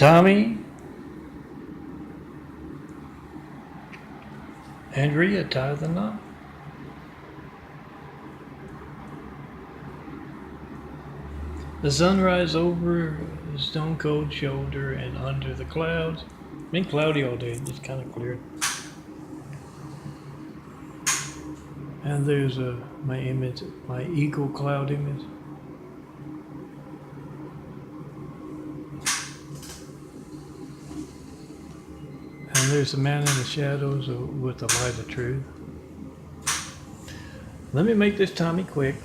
Tommy and Rhea tie the knot. The sunrise over the stone cold shoulder and under the clouds. It's been cloudy all day, just kind of cleared. And there's my image, my eagle cloud image. And there's a man in the shadows with the light of truth. Let me make this Tommy quick.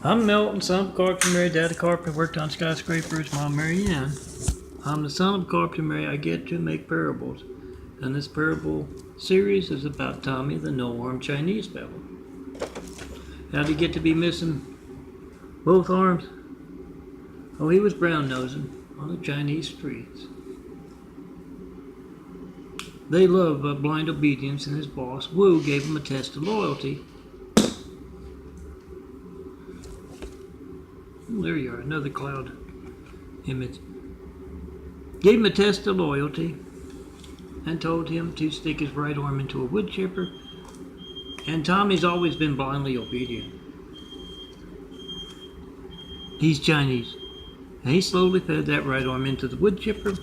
I'm Melton, son of a carpenter, Mary, dad of carpenter, worked on skyscrapers, mom Mary Ann. I'm the son of a carpenter, Mary, I get to make parables. And this parable series is about Tommy, the no-arm Chinese fellow. How did he get to be missing both arms? Oh, he was brown-nosing on the Chinese streets. They love blind obedience, and his boss, Wu, gave him a test of loyalty. Oh, there you are, another cloud image. Gave him a test of loyalty and told him to stick his right arm into a wood chipper. And Tommy's always been blindly obedient. He's Chinese. And he slowly fed that right arm into the wood chipper.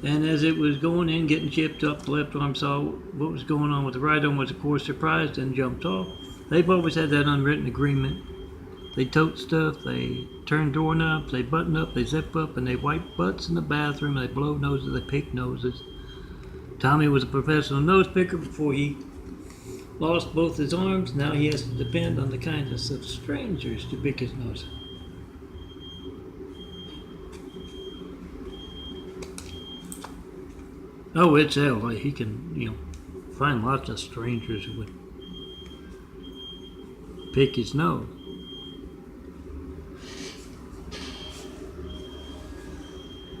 And as it was going in, getting chipped up, the left arm saw what was going on with the right arm, was of course surprised and jumped off. They've always had that unwritten agreement. They tote stuff, they turn doorknobs, they button up, they zip up, and they wipe butts in the bathroom, they blow noses, they pick noses. Tommy was a professional nose picker before he lost both his arms. Now he has to depend on the kindness of strangers to pick his nose. Oh, it's hell. He can, find lots of strangers who would pick his nose.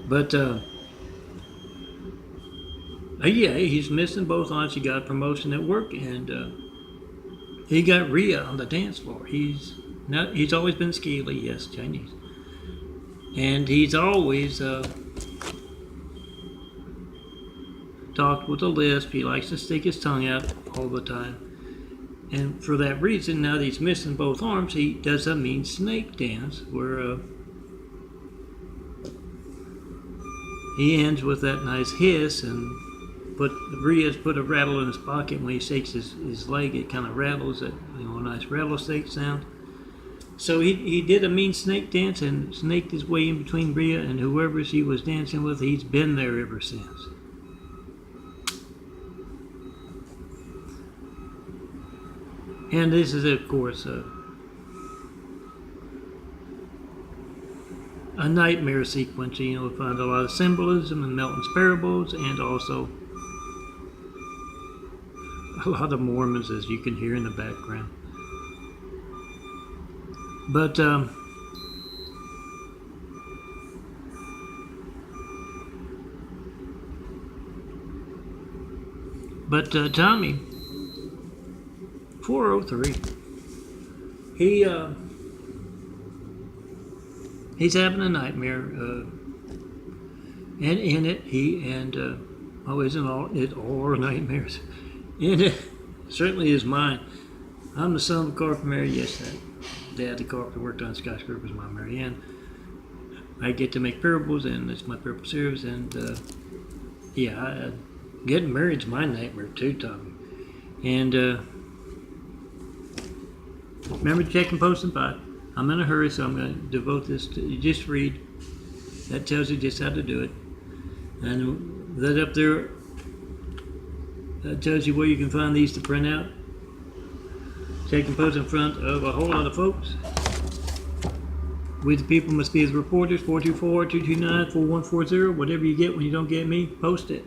But, yeah, he's missing both arms. He got a promotion at work, and he got Rhea on the dance floor. He's always been scaly, yes, Chinese. And he's always talked with a lisp. He likes to stick his tongue out all the time. And for that reason, now that he's missing both arms, he does a mean snake dance where he ends with that nice hiss, and Rhea's put a rattle in his pocket. When he shakes his leg, it kind of rattles, a nice rattlesnake sound. So he did a mean snake dance and snaked his way in between Rhea and whoever she was dancing with. He's been there ever since. And this is, of course, a nightmare sequence. We find a lot of symbolism in Melton's parables, and also a lot of Mormons, as you can hear in the background. But Tommy, 403, he's having a nightmare, and in it isn't it all are nightmares? In it certainly is mine. I'm the son of a carpenter, Mary. Yes, that dad, the carpenter, worked on skyscrapers, mom Mary Ann. I get to make parables, and it's my parable series, and getting married's my nightmare too, Tommy. And remember, check and post and buy. I'm in a hurry, so I'm going to devote this to you. Just read. That tells you just how to do it. And that up there, that tells you where you can find these to print out. Check and post in front of a whole lot of folks. We the people must be the reporters. 424-229-4140. Whatever you get when you don't get me, post it.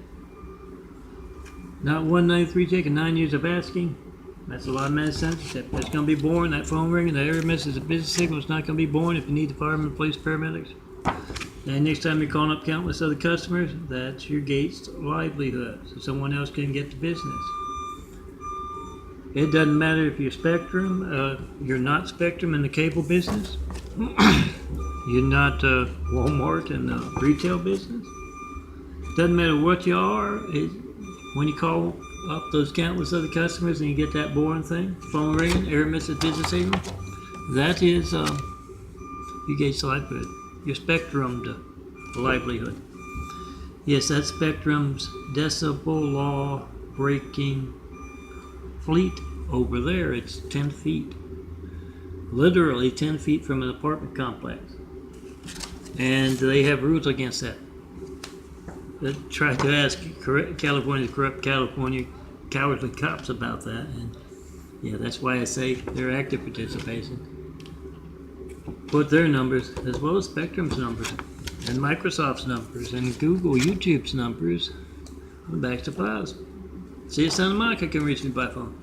Not 193 taking 9 years of asking. That's a lot of medicine. That's going to be boring. That phone ringing, that error message, a business signal is not going to be boring if you need the firemen, police, paramedics. And next time you're calling up countless other customers, that's your gate's livelihood, so someone else can get the business. It doesn't matter if you're Spectrum, you're not Spectrum in the cable business. You're not Walmart in the retail business. Doesn't matter what you are. When you call up those countless other customers and you get that boring thing, phone ringing, error message business signal, that is you gauge livelihood. Your spectrum livelihood. Yes, that's Spectrum's decibel law breaking fleet over there. It's 10 feet. Literally 10 feet from an apartment complex. And they have rules against that. They tried to ask California's corrupt cowardly cops about that. And yeah, that's why I say they're active participation. Put their numbers, as well as Spectrum's numbers, and Microsoft's numbers, and Google, YouTube's numbers, on the backs of files. See if Santa Monica can reach me by phone.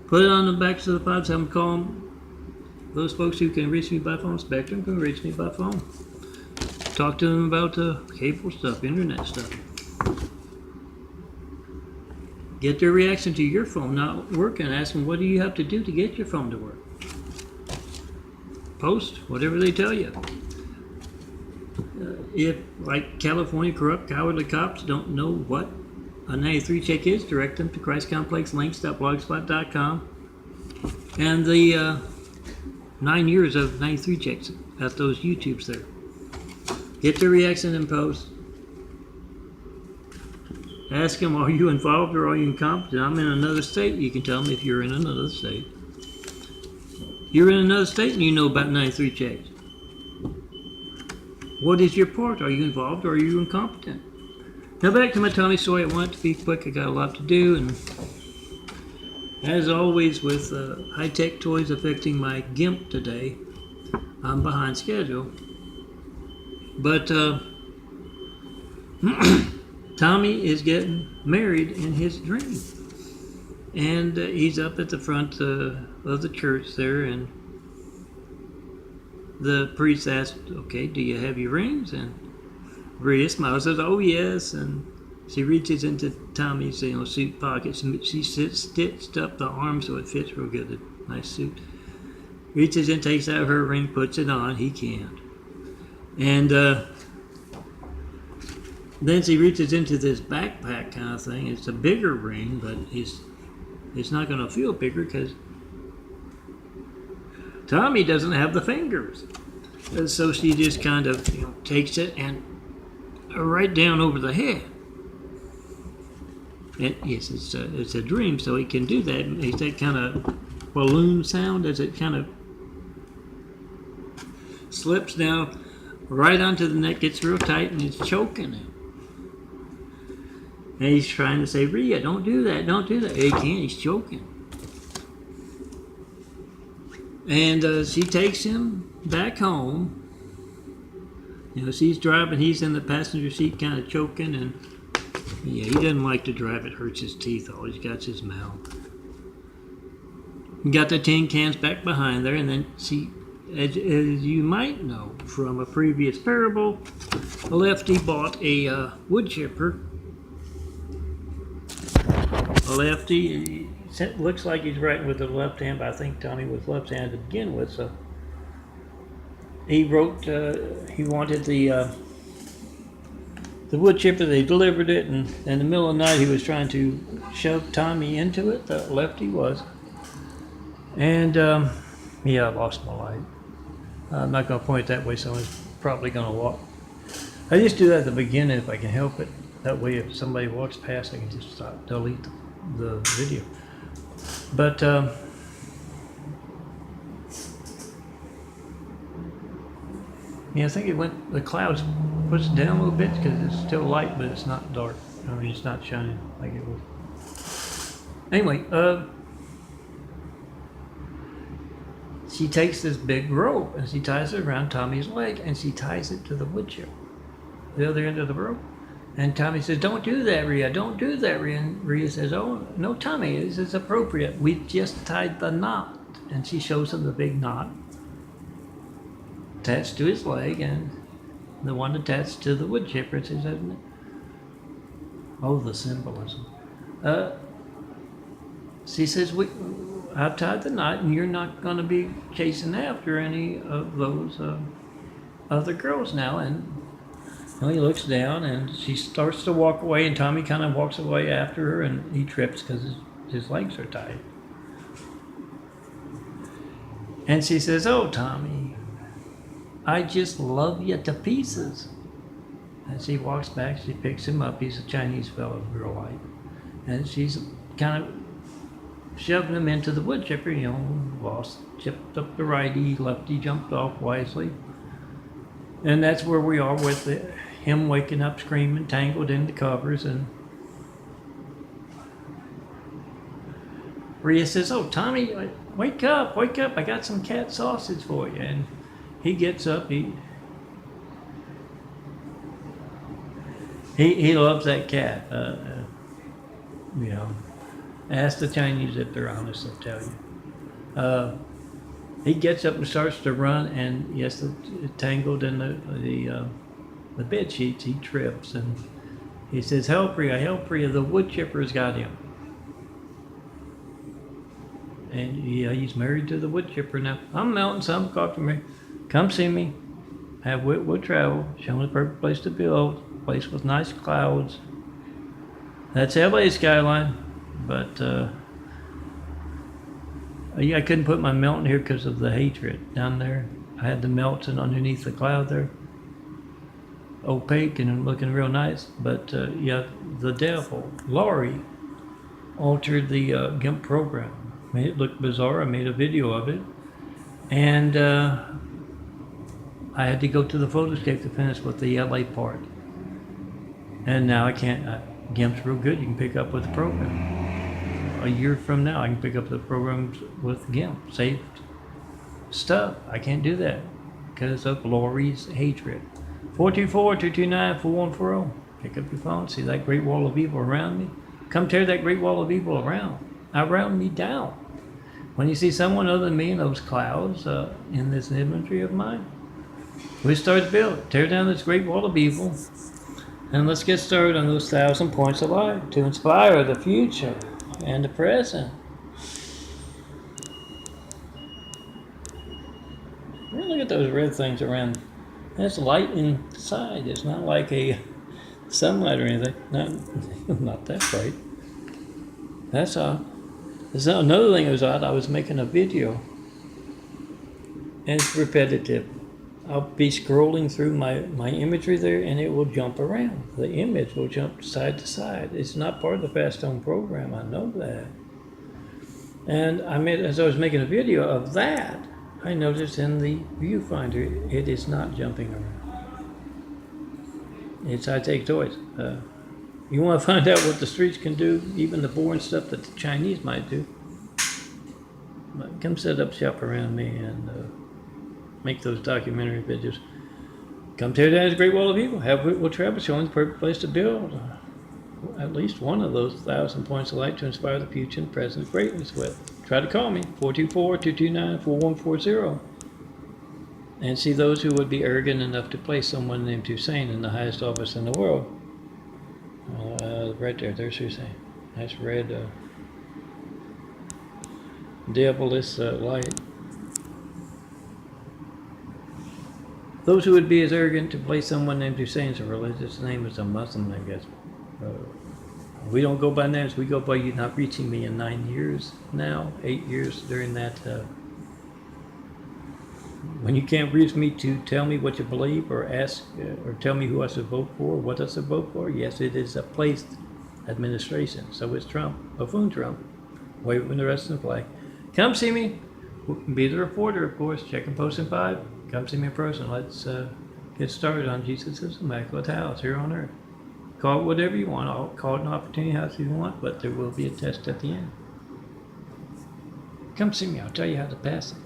Put it on the backs of the files, have them call them. Those folks who can reach me by phone, Spectrum can reach me by phone. Talk to them about cable stuff, internet stuff. Get their reaction to your phone not working. Ask them, what do you have to do to get your phone to work? Post whatever they tell you. If, like California corrupt cowardly cops don't know what a 93 check is, direct them to christcomplexlinks.blogspot.com and the 9 years of 93 checks at those YouTubes there. Get their reaction and post. Ask them, are you involved or are you incompetent? I'm in another state. You can tell me if you're in another state. You're in another state and you know about 93 checks. What is your part? Are you involved or are you incompetent? Now back to my Tami story. I want it to be quick. I got a lot to do, and as always with high-tech toys affecting my GIMP today, I'm behind schedule. But Tommy is getting married in his dream. And he's up at the front of the church there, and the priest asked, okay, do you have your rings? And Rita smiles and says, oh yes. And she reaches into Tommy's suit pockets, and she stitched up the arm so it fits real good, a nice suit. Reaches in, takes out her ring, puts it on. He can't. And then she reaches into this backpack kind of thing. It's a bigger ring, but it's not going to feel bigger because Tommy doesn't have the fingers. And so she just kind of takes it and right down over the head. And yes, it's a dream, so he can do that. It's that kind of balloon sound as it kind of slips down right onto the neck, gets real tight, and it's choking him. And he's trying to say, Rhea, don't do that, don't do that. He can't, he's choking. And she takes him back home. She's driving, he's in the passenger seat kind of choking, and yeah, he doesn't like to drive. It hurts his teeth, always got his mouth. Got the tin cans back behind there, and then she, as you might know from a previous parable, Lefty bought a wood chipper. Lefty, it looks like he's writing with the left hand, but I think Tommy was left-handed to begin with, so he wrote, he wanted the wood chipper. They delivered it, and in the middle of the night he was trying to shove Tommy into it, the Lefty was. And yeah, I lost my light. I'm not going to point it that way, so I'm probably going to walk. I just do that at the beginning if I can help it. That way if somebody walks past, I can just stop, delete the video. But yeah, I think it went, the clouds pushed down a little bit because it's still light, but it's not dark. I mean, it's not shining like it was. Anyway, she takes this big rope and she ties it around Tommy's leg, and she ties it to the wood chip, the other end of the rope. And Tommy says, don't do that, Rhea, don't do that, Rhea. And Rhea says, oh, no, Tommy, this is appropriate. We just tied the knot. And she shows him the big knot attached to his leg and the one attached to the wood chipper, isn't it? Oh, the symbolism. She says, I've tied the knot, and you're not going to be chasing after any of those other girls now, and he looks down, and she starts to walk away, and Tommy kind of walks away after her, and he trips because his legs are tied. And she says, "Oh, Tommy, I just love you to pieces." And she walks back, she picks him up. He's a Chinese fellow, real light. And she's kind of shoving him into the wood chipper, lost, chipped up the righty, lefty jumped off wisely. And that's where we are with him waking up screaming, tangled in the covers. And Rhea says, "Oh, Tommy, wake up, I got some cat sausage for you." And he gets up, he loves that cat. Ask the Chinese if they're honest, they'll tell you. He gets up and starts to run, and yes, tangled in the bed sheets, he trips, and he says, help Rhea, the wood chipper's got him." And he's married to the wood chipper now. "I'm mounting some, talk to me. Come see me. Have wood travel. Show me the perfect place to build. Place with nice clouds. That's LA skyline." But I couldn't put my melt in here because of the hatred down there. I had the melts and underneath the cloud there, opaque and looking real nice. But the devil, Laurie, altered the GIMP program. Made it look bizarre. I made a video of it, and I had to go to the Photoscape to finish with the LA part. And now I can't. GIMP's real good. You can pick up with the program. A year from now, I can pick up the programs with GIMP, saved stuff. I can't do that because of Laurie's hatred. 424-229-4140. Pick up your phone. See that great wall of evil around me? Come tear that great wall of evil around me down. When you see someone other than me in those clouds, in this imagery of mine, we start to build. Tear down this great wall of evil. And let's get started on those 1,000 points of light to inspire the future and the present. Look at those red things around. That's light inside. It's not like a sunlight or anything. Not that bright. That's odd. There's another thing that was odd. I was making a video, and it's repetitive. I'll be scrolling through my imagery there, and it will jump around. The image will jump side to side. It's not part of the Fast Home program. I know that. And as I was making a video of that, I noticed in the viewfinder, it is not jumping around. It's I take toys. You want to find out what the streets can do, even the boring stuff that the Chinese might do, come set up shop around me and make those documentary videos. Come tear down this great wall of evil. We'll travel showing the perfect place to build. At least one of those 1,000 points of light to inspire the future and present greatness with. Try to call me, 424-229-4140. And see those who would be arrogant enough to place someone named Hussein in the highest office in the world. Right there's Hussein. That's red, devilish light. Those who would be as arrogant to place someone named Hussein as a religious name as a Muslim, I guess. We don't go by names. We go by you not reaching me in 9 years now, 8 years during that. When you can't reach me to tell me what you believe or ask or tell me who I should vote for, what I should vote for, yes, it is a placed administration. So it's Trump, buffoon Trump, waving the rest of the flag. Come see me. Be the reporter, of course. Check and post in 5. Come see me in person. Let's get started on Jesus' immaculate house here on earth. Call it whatever you want. I'll call it an opportunity house if you want, but there will be a test at the end. Come see me. I'll tell you how to pass it.